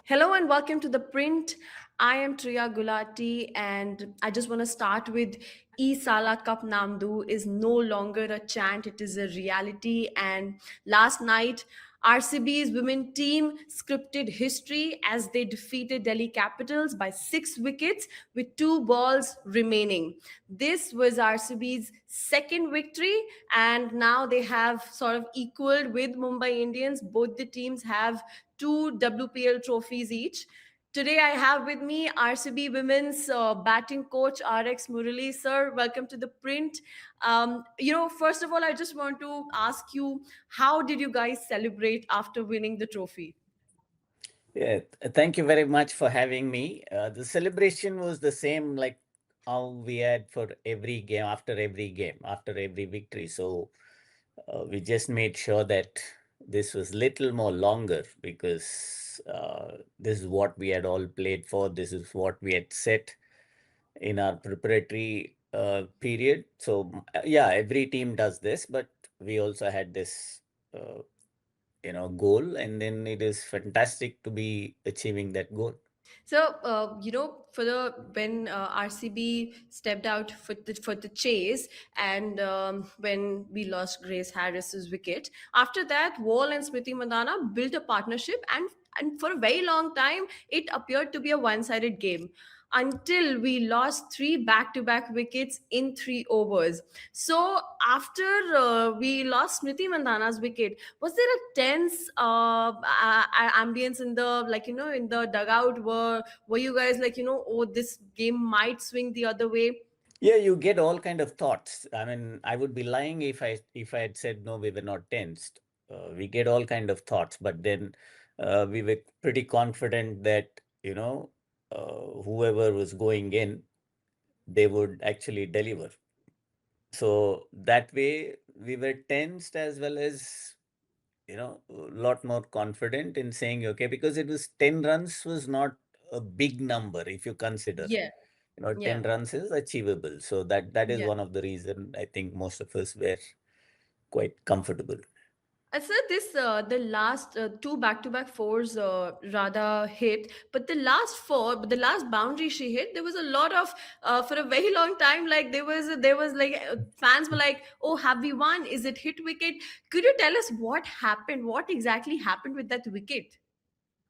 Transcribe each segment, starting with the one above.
Hello and welcome to The Print. I am Triya Gulati, and I just want to start with E Sala Cup Namdu is no longer a chant, it is a reality. And last night, RCB's women team scripted history as they defeated Delhi Capitals by 6 wickets with 2 balls remaining. This was RCB's second victory, and now they have sort of equaled with Mumbai Indians. Both the teams have two WPL trophies each. Today, I have with me RCB women's batting coach RX Murali. Sir, welcome to the print. First of all, I just want to ask you, how did you guys celebrate after winning the trophy? Yeah, thank you very much for having me. The celebration was the same like how we had for every game, after every victory. So we just made sure that this was little more longer because this is what we had all played for. This is what we had set in our preparatory period. So yeah, every team does this, but we also had this. Goal, and then it is fantastic to be achieving that goal. So, for the when RCB stepped out for the chase, and when we lost Grace Harris's wicket, after that, Wall and Smriti Mandhana built a partnership, and for a very long time, it appeared to be a one-sided game until we lost three back-to-back wickets in 3 overs. So after we lost Smriti Mandhana's wicket, was there a tense ambience in the in the dugout? Were you guys oh, this game might swing the other way? Yeah, you get all kind of thoughts. I mean, I would be lying if I had said no, we were not tensed. We get all kind of thoughts, but then we were pretty confident that whoever was going in, they would actually deliver. So that way, we were tensed as well as a lot more confident in saying okay, because it was 10 runs was not a big number if you consider. Yeah, 10 yeah. runs is achievable. So that is Yeah. one of the reason I think most of us were quite comfortable. I said this the last two back-to-back fours Radha hit, but the last boundary she hit, there was a lot of for a very long time. Like there was like fans were like, "Oh, have we won? Is it hit wicket?" Could you tell us what happened? What exactly happened with that wicket?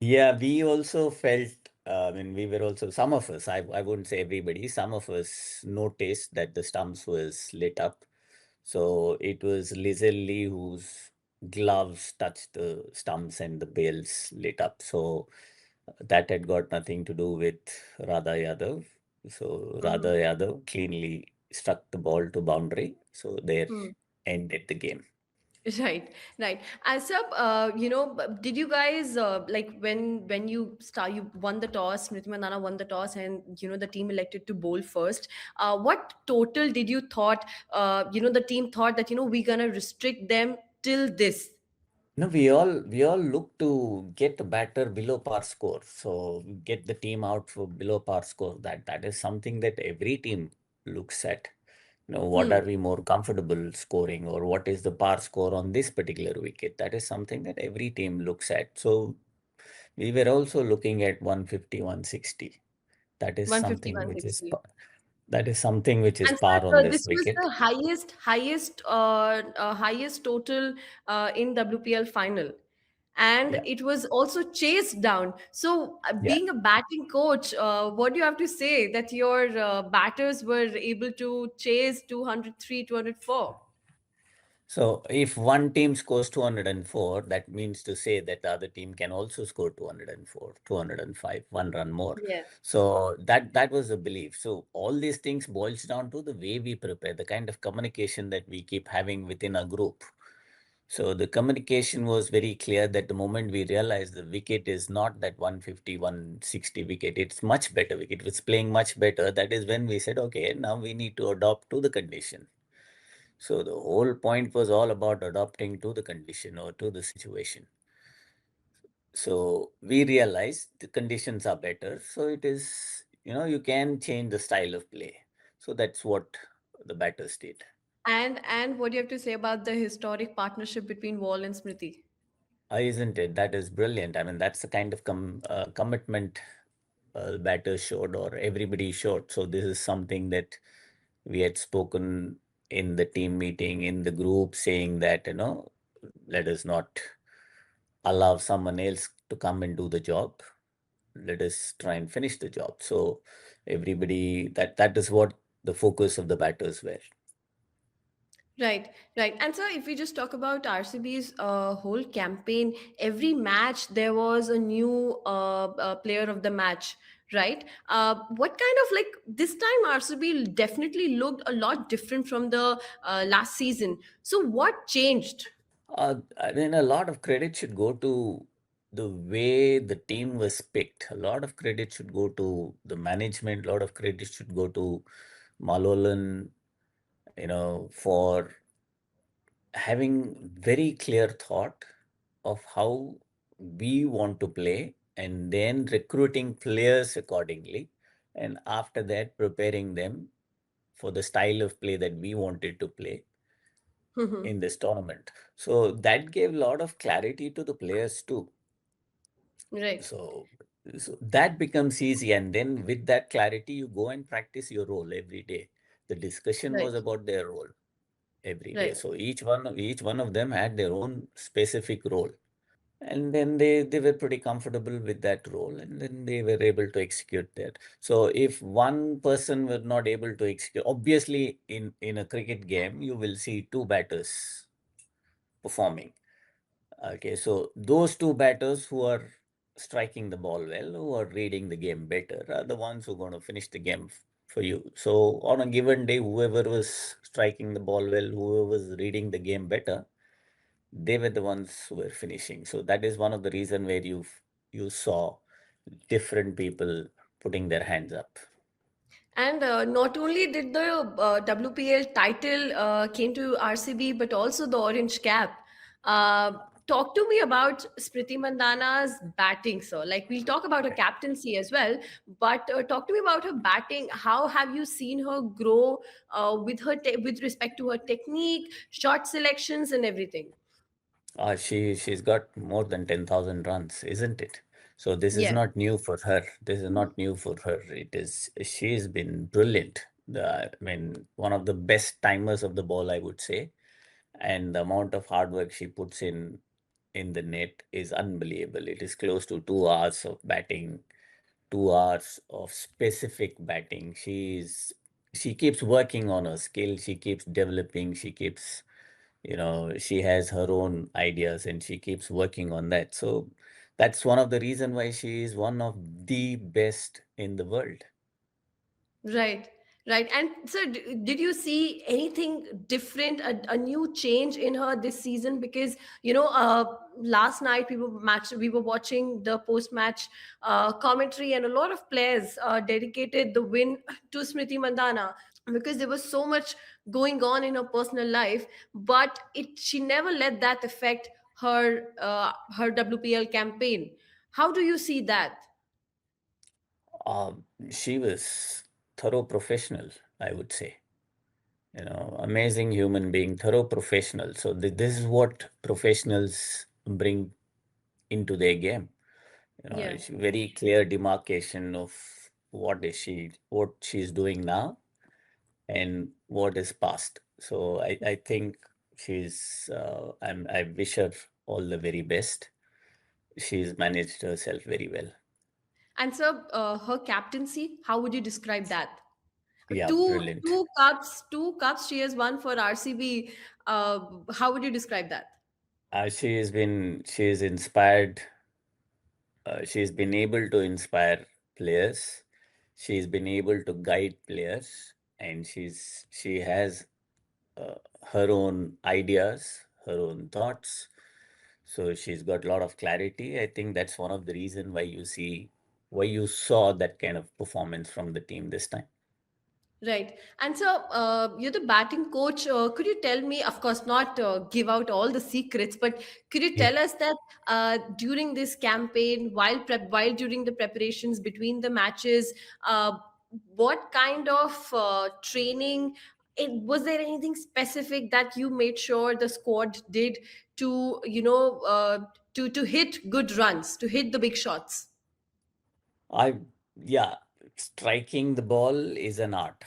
Yeah, we also felt, I mean, we were also, some of us, I wouldn't say everybody, some of us noticed that the stumps was lit up. So it was Lizelle Lee whose gloves touched the stumps and the bails lit up. So that had got nothing to do with Radha Yadav. So Radha Mm-hmm. Yadav cleanly struck the ball to boundary. So there ended the game. Right, right. And so, did you guys like when you won the toss, Smriti Mandhana won the toss, and the team elected to bowl first. What total did you thought? The team thought that we're gonna restrict them till this. No, we all look to get a batter below par score. So get the team out for below par score. That is something that every team looks at. What Hmm. are we more comfortable scoring, or what is the par score on this particular wicket? That is something that every team looks at. So we were also looking at 150, 160. That is 150, something which is 160. that is something which is And par sir, on this this was wicket. the highest total in WPL final, and Yeah. it was also chased down. So, Yeah. being a batting coach, what do you have to say that your batters were able to chase 203, 204? So if one team scores 204, that means to say that the other team can also score 204, 205, 1 run more. Yeah. So that was the belief. So all these things boils down to the way we prepare, the kind of communication that we keep having within a group. So the communication was very clear that the moment we realized the wicket is not that 150, 160 wicket, it's much better wicket. It's playing much better. That is when we said, okay, now we need to adopt to the condition. So the whole point was all about adapting to the condition or to the situation. So we realized the conditions are better. So it is, you can change the style of play. So that's what the batters did. And what do you have to say about the historic partnership between Wall and Smriti? Isn't it? That is brilliant. I mean, that's the kind of commitment batters showed, or everybody showed. So this is something that we had spoken in the team meeting, in the group, saying that, let us not allow someone else to come and do the job. Let us try and finish the job. So everybody, that is what the focus of the batters were. Right, right. And so, if we just talk about RCB's whole campaign, every match there was a new player of the match, right? What kind of, like, this time RCB definitely looked a lot different from the last season. So, what changed? I mean, a lot of credit should go to the way the team was picked. A lot of credit should go to the management. A lot of credit should go to Malolan, for having very clear thought of how we want to play, and then recruiting players accordingly. And after that, preparing them for the style of play that we wanted to play in this tournament. So that gave a lot of clarity to the players too. Right, So, so that becomes easy. And then with that clarity, you go and practice your role every day. The discussion was right, about their role every day. right. So each one of them had their own specific role. And then they were pretty comfortable with that role, and then they were able to execute that. So if one person were not able to execute, obviously in a cricket game, you will see two batters performing. Okay, so those two batters who are striking the ball well, who are reading the game better, are the ones who are going to finish the game for you. So on a given day, whoever was striking the ball well, whoever was reading the game better, they were the ones who were finishing. So that is one of the reason where you saw different people putting their hands up. And not only did the WPL title came to RCB, but also the orange cap. Uh, Talk to me about Smriti Mandhana's batting, sir. Like, we'll talk about her captaincy as well, but talk to me about her batting. How have you seen her grow with with respect to her technique, shot selections, and everything? She's got more than 10,000 runs, isn't it? So this is Yeah. not new for her. This is not new for her. She's been brilliant. I mean, one of the best timers of the ball, I would say. And the amount of hard work she puts in the net is unbelievable. It is close to 2 hours of batting, 2 hours of specific batting. She keeps working on her skill. She keeps developing. She has her own ideas and she keeps working on that. So that's one of the reason why she is one of the best in the world. Right, right. And so, did you see anything different, a new change in her this season? Because last night we were watching the post-match commentary, and a lot of players dedicated the win to Smriti Mandhana because there was so much going on in her personal life, but it she never let that affect her WPL campaign. How do you see that? She was thorough professional, I would say. Amazing human being, thorough professional. So this is what professionals bring into their game. Yeah. It's very clear demarcation of what she's doing now and what is past. So I think I wish her all the very best. She's managed herself very well. And so, her captaincy, how would you describe that? Yeah, Two brilliant. two cups, two cups she has won for RCB. How would you describe that? She's inspired. She's been able to inspire players. She's been able to guide players, and she has uh, her own ideas, her own thoughts. So she's got a lot of clarity. I think that's one of the reason why you saw that kind of performance from the team this time. Right. And so, you're the batting coach. Could you tell me, of course, not give out all the secrets, but could you Yeah. tell us that during this campaign, while during the preparations between the matches, uh, what kind of training? Was there anything specific that you made sure the squad did to, to hit good runs, to hit the big shots? I Yeah, striking the ball is an art.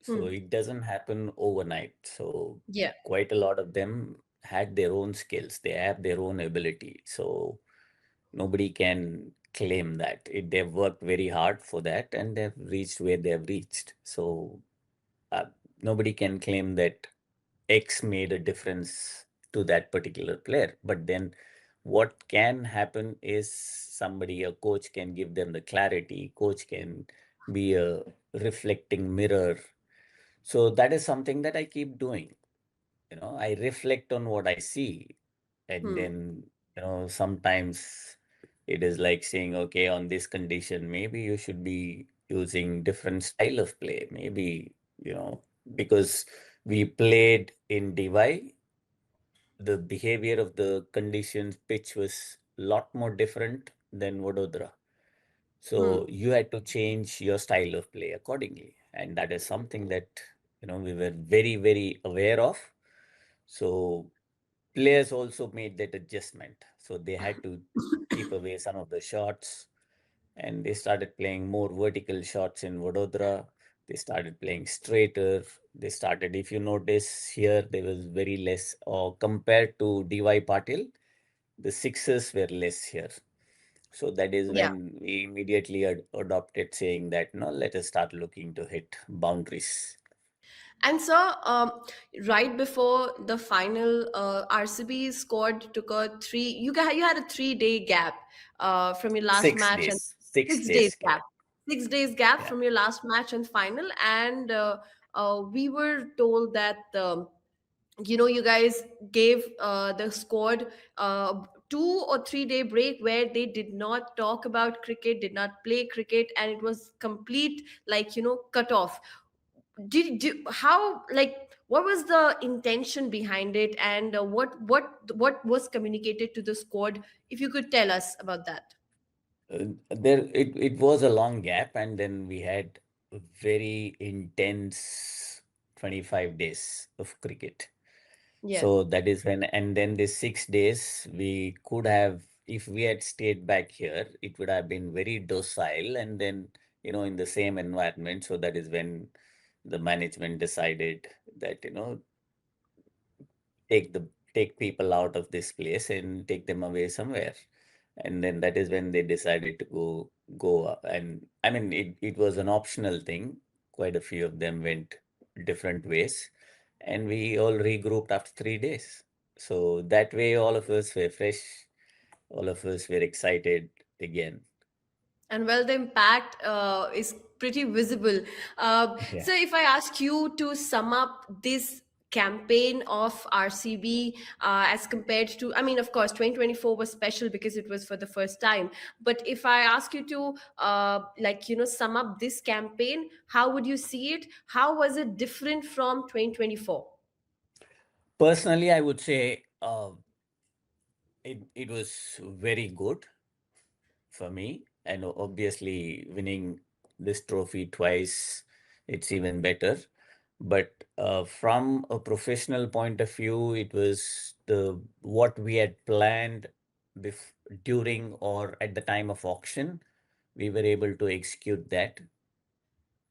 So Hmm. it doesn't happen overnight. So Yeah. quite a lot of them had their own skills. They have their own ability. So nobody can claim that. They've worked very hard for that and they've reached where they've reached. So uh, nobody can claim that X made a difference to that particular player. But then what can happen is a coach can give them the clarity, coach can be a reflecting mirror. So that is something that I keep doing. I reflect on what I see, and Hmm. then, sometimes it is like saying, okay, on this condition, maybe you should be using different style of play. Maybe, because we played in DY, the behavior of the conditions pitch was a lot more different than Vadodara. Hmm. So you had to change your style of play accordingly. And that is something that, we were very, very aware of. So players also made that adjustment. So they had to keep away some of the shots and they started playing more vertical shots in Vadodara. They started playing straighter. If you notice here, there was very less, or compared to DY Patil, the sixes were less here. So that is Yeah. when we immediately adopted saying that, no, let us start looking to hit boundaries. And so, right before the final, RCB squad took a three. You had a 3 day gap from your last Six match, and days, six 6 days days, gap, correct. 6 days gap Yeah. from your last match and final. And we were told that you guys gave the squad 2 or 3 day break where they did not talk about cricket, did not play cricket, and it was complete, like, cut off. How, like, what was the intention behind it, and what was communicated to the squad, if you could tell us about that? It was a long gap, and then we had a very intense 25 days of cricket. Yeah. So that is when, and then the 6 days, we could have, if we had stayed back here, it would have been very docile and then, in the same environment. So that is when the management decided that, take the take people out of this place and take them away somewhere. And then that is when they decided to and I mean it was an optional thing. Quite a few of them went different ways and we all regrouped after 3 days. So that way all of us were fresh, all of us were excited again. And well, the impact is pretty visible. Yeah. So if I ask you to sum up this campaign of RCB as compared to, I mean, of course 2024 was special because it was for the first time, but if I ask you to like, sum up this campaign, how would you see it? How was it different from 2024? Personally, I would say it was very good for me. And obviously, winning this trophy twice, it's even better. But from a professional point of view, it was the what we had planned during or at the time of auction. We were able to execute that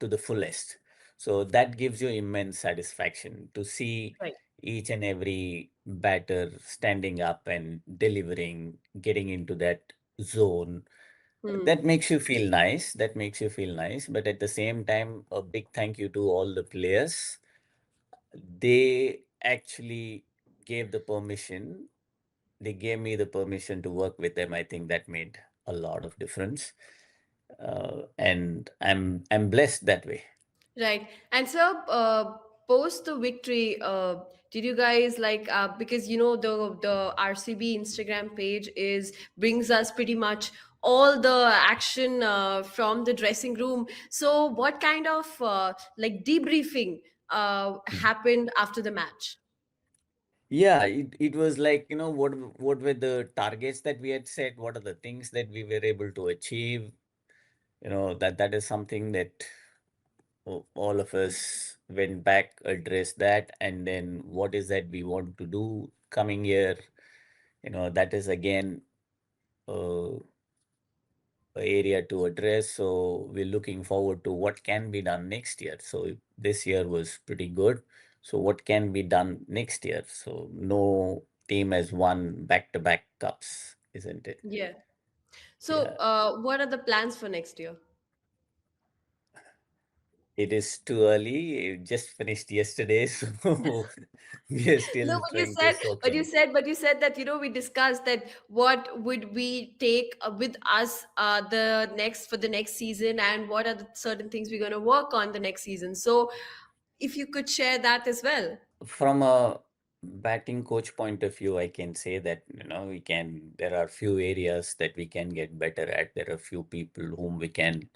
to the fullest. So that gives you immense satisfaction to see Right. each and every batter standing up and delivering, getting into that zone. Hmm. That makes you feel nice. That makes you feel nice. But at the same time, a big thank you to all the players. They actually gave the permission. They gave me the permission to work with them. I think that made a lot of difference. And I'm blessed that way. Right. And so, post the victory, did you guys like, because the RCB Instagram page is brings us pretty much all the action from the dressing room. So what kind of like debriefing happened after the match? Yeah, it was like, what were the targets that we had set? What are the things that we were able to achieve? That is something that all of us went back, addressed that, and then what is that we want to do coming year? that is again uh, a area to address. So we're looking forward to what can be done next year. So this year was pretty good. So what can be done next year? So no team has won back-to-back cups, isn't it? Yeah. So, Yeah. what are the plans for next year? It is too early. It just finished yesterday, so we are No, still but you trying to said, soak but you in. said, but you said that we discussed that what would we take with us the next for the next season, and what are the certain things we're going to work on the next season. So, if you could share that as well. From a batting coach point of view, I can say that, there are few areas that we can get better at. There are few people whom we can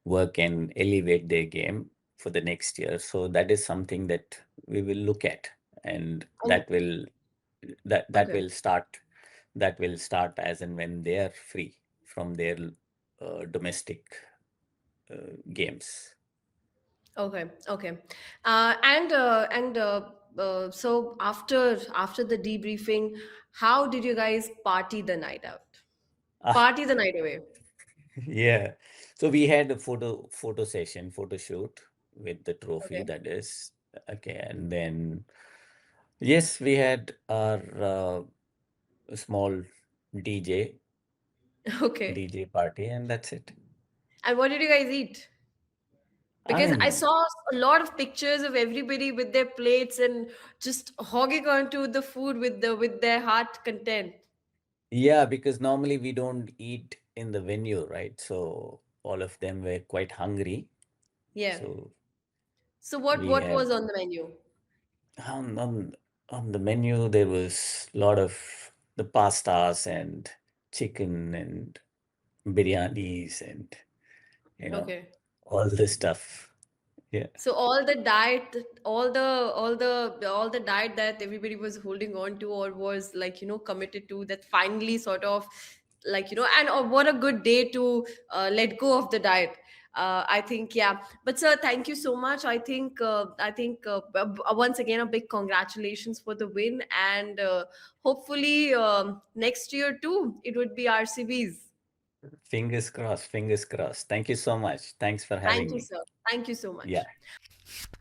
work and elevate their game for the next year. So that is something that we will look at, and And that okay. will start as and when they are free from their domestic games. Okay, okay, so after the debriefing, how did you guys party the night out? Party the night away. Yeah. So we had a photo session, photo shoot with the trophy, Okay, that is. Okay. And then, yes, we had our small DJ, okay. DJ party, and that's it. And what did you guys eat? I Because I mean, saw a lot of pictures of everybody with their plates and just hogging onto the food with their heart content. yeah, because normally we don't eat in the venue, right? So all of them were quite hungry. Yeah. So So what we what have was on the menu? on on, on the menu there was a lot of the pastas and chicken and biryanis and you know Okay. all this stuff. Yeah, So all the diet, all the diet that everybody was holding on to or was like, committed to, that finally sort of like, and what a good day to let go of the diet. I think, yeah. But sir, thank you so much. Once again, a big congratulations for the win, and hopefully next year too, it would be RCBs. fingers crossed, fingers crossed. Thank you so much. Thanks for Thank having you, me. sir. Thank you so Yeah. much.